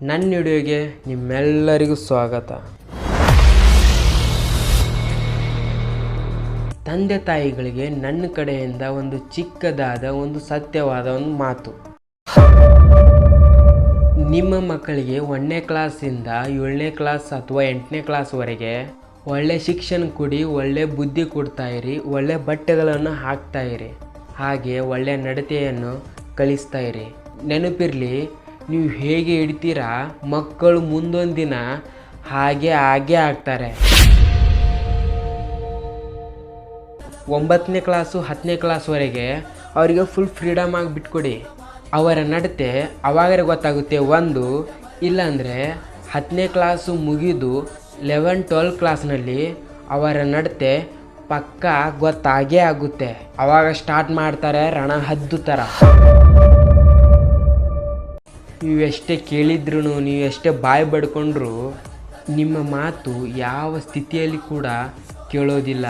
ನನ್ನ ವಿಡಿಯೋಗೆ ನಿಮ್ಮೆಲ್ಲರಿಗೂ ಸ್ವಾಗತ. ತಂದೆ ತಾಯಿಗಳಿಗೆ ನನ್ನ ಕಡೆಯಿಂದ ಒಂದು ಚಿಕ್ಕದಾದ ಒಂದು ಸತ್ಯವಾದ ಒಂದು ಮಾತು. ನಿಮ್ಮ ಮಕ್ಕಳಿಗೆ 1ನೇ ಕ್ಲಾಸಿಂದ 7ನೇ ಕ್ಲಾಸ್ ಅಥವಾ 8ನೇ ಕ್ಲಾಸ್ವರೆಗೆ ಒಳ್ಳೆ ಶಿಕ್ಷಣ ಕೊಡಿ, ಒಳ್ಳೆ ಬುದ್ಧಿ ಕೊಡ್ತಾಯಿರಿ, ಒಳ್ಳೆ ಬಟ್ಟೆಗಳನ್ನು ಹಾಕ್ತಾಯಿರಿ, ಹಾಗೆ ಒಳ್ಳೆ ನಡತೆಯನ್ನು ಕಲಿಸ್ತಾಯಿರಿ. ನೆನಪಿರಲಿ, ನೀವು ಹೇಗೆ ಇಡ್ತೀರಾ ಮಕ್ಕಳು ಮುಂದೊಂದು ದಿನ ಹಾಗೆ ಆಗ್ತಾರೆ. 9ನೇ ಕ್ಲಾಸು 10ನೇ ಕ್ಲಾಸ್ವರೆಗೆ ಅವರಿಗೆ ಫುಲ್ ಫ್ರೀಡಮ್ ಆಗಿ ಬಿಟ್ಕೊಡಿ. ಅವರ ನಡತೆ ಅವಾಗರೆ ಗೊತ್ತಾಗುತ್ತೆ. ಒಂದು ಇಲ್ಲಾಂದರೆ 10ನೇ ಕ್ಲಾಸು ಮುಗಿದು 11-12 ಕ್ಲಾಸ್ನಲ್ಲಿ ಅವರ ನಡತೆ ಪಕ್ಕ ಗೊತ್ತಾಗೇ ಆಗುತ್ತೆ. ಅವಾಗ ಸ್ಟಾರ್ಟ್ ಮಾಡ್ತಾರೆ ರಣ ಹದ್ದು ಥರ. ನೀವೆಷ್ಟೇ ಕೇಳಿದ್ರೂ, ನೀವೆಷ್ಟೇ ಬಾಯಿ ಬಡ್ಕೊಂಡ್ರೂ ನಿಮ್ಮ ಮಾತು ಯಾವ ಸ್ಥಿತಿಯಲ್ಲಿ ಕೂಡ ಕೇಳೋದಿಲ್ಲ.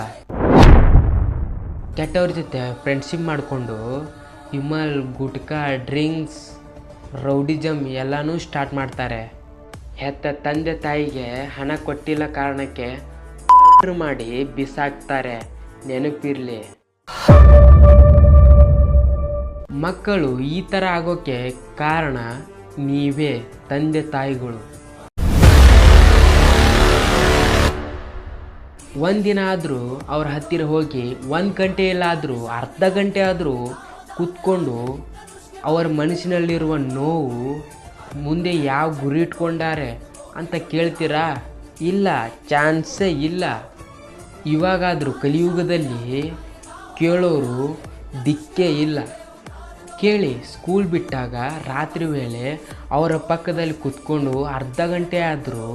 ಕೆಟ್ಟವ್ರ ಜೊತೆ ಫ್ರೆಂಡ್ಶಿಪ್ ಮಾಡಿಕೊಂಡು ವಿಮಲ್, ಗುಟ್ಕಾ, ಡ್ರಿಂಕ್ಸ್, ರೌಡಿಸಮ್ ಎಲ್ಲನೂ ಸ್ಟಾರ್ಟ್ ಮಾಡ್ತಾರೆ. ಹೆತ್ತ ತಂದೆ ತಾಯಿಗೆ ಹಣ ಕೊಟ್ಟಿಲ್ಲ ಕಾರಣಕ್ಕೆ ಮಾಡಿ ಬಿಸಾಕ್ತಾರೆ. ನೆನಪಿರಲಿ, ಮಕ್ಕಳು ಈ ಥರ ಆಗೋಕ್ಕೆ ಕಾರಣ ನೀವೇ ತಂದೆ ತಾಯಿಗಳು. ಒಂದಿನ ಆದರೂ ಅವ್ರ ಹತ್ತಿರ ಹೋಗಿ 1 ಗಂಟೆ ಇಲ್ಲಾದರೂ ಅರ್ಧ ಗಂಟೆ ಆದರೂ ಕೂತ್ಕೊಂಡು ಅವರ ಮನಸ್ಸಿನಲ್ಲಿರುವ ನೋವು, ಮುಂದೆ ಯಾವ ಗುರಿ ಇಟ್ಕೊಂಡಾರೆ ಅಂತ ಕೇಳ್ತೀರಾ? ಇಲ್ಲ, ಚಾನ್ಸೇ ಇಲ್ಲ. ಇವಾಗಾದರೂ ಕಲಿಯುಗದಲ್ಲಿ ಕೇಳೋರು ದಿಕ್ಕೇ ಇಲ್ಲ. ಕೇಳಿ, ಸ್ಕೂಲ್ ಬಿಟ್ಟಾಗ ರಾತ್ರಿ ವೇಳೆ ಅವರ ಪಕ್ಕದಲ್ಲಿ ಕೂತ್ಕೊಂಡು ಅರ್ಧ ಗಂಟೆ ಆದರೂ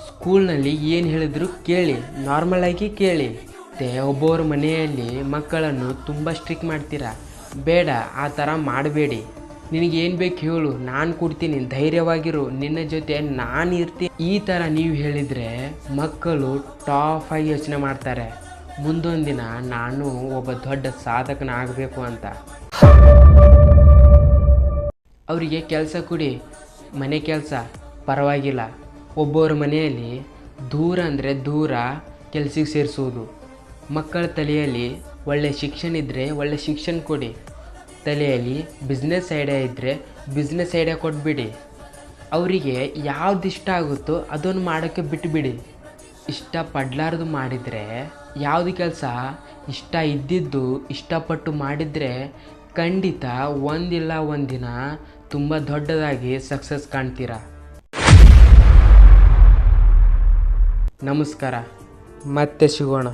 ಸ್ಕೂಲ್ನಲ್ಲಿ ಏನು ಹೇಳಿದ್ರು ಕೇಳಿ, ನಾರ್ಮಲಾಗಿ ಕೇಳಿ. ಮತ್ತು ಒಬ್ಬೊಬ್ಬರ ಮನೆಯಲ್ಲಿ ಮಕ್ಕಳನ್ನು ತುಂಬ ಸ್ಟ್ರಿಕ್ಟ್ ಮಾಡ್ತೀರಾ. ಬೇಡ, ಆ ಥರ ಮಾಡಬೇಡಿ. ನಿನಗೇನು ಬೇಕು ಹೇಳು, ನಾನು ಕೊಡ್ತೀನಿ, ಧೈರ್ಯವಾಗಿರು, ನಿನ್ನ ಜೊತೆ ನಾನು ಇರ್ತೀನಿ. ಈ ಥರ ನೀವು ಹೇಳಿದರೆ ಮಕ್ಕಳು ಟಾಫಾಗಿ ಯೋಚನೆ ಮಾಡ್ತಾರೆ, ಮುಂದೊಂದು ದಿನ ನಾನು ಒಬ್ಬ ದೊಡ್ಡ ಸಾಧಕನ ಆಗಬೇಕು ಅಂತ. ಅವರಿಗೆ ಕೆಲಸ ಕೊಡಿ, ಮನೆ ಕೆಲಸ ಪರವಾಗಿಲ್ಲ. ಒಬ್ಬೊಬ್ಬರ ಮನೆಯಲ್ಲಿ ದೂರ ಅಂದರೆ ದೂರ ಕೆಲಸಕ್ಕೆ ಸೇರಿಸೋದು. ಮಕ್ಕಳ ತಲೆಯಲ್ಲಿ ಒಳ್ಳೆ ಶಿಕ್ಷಣ ಇದ್ದರೆ ಒಳ್ಳೆ ಶಿಕ್ಷಣ ಕೊಡಿ. ತಲೆಯಲ್ಲಿ ಬಿಸ್ನೆಸ್ ಐಡಿಯಾ ಇದ್ದರೆ ಬಿಸ್ನೆಸ್ ಐಡಿಯಾ ಕೊಟ್ಬಿಡಿ. ಅವರಿಗೆ ಯಾವ್ದು ಇಷ್ಟ ಆಗುತ್ತೋ ಅದನ್ನು ಮಾಡೋಕ್ಕೆ ಬಿಟ್ಟುಬಿಡಿ. ಇಷ್ಟಪಡಲಾರ್ದು ಮಾಡಿದರೆ, ಯಾವುದು ಕೆಲಸ ಇಷ್ಟ ಇದ್ದಿದ್ದು ಇಷ್ಟಪಟ್ಟು ಮಾಡಿದರೆ ಖಂಡಿತ ಒಂದಿಲ್ಲ ಒಂದಿನ ತುಂಬ ದೊಡ್ಡದಾಗಿ ಸಕ್ಸಸ್ ಕಾಣ್ತೀರಾ. ನಮಸ್ಕಾರ, ಮತ್ತೆ ಸಿಗೋಣ.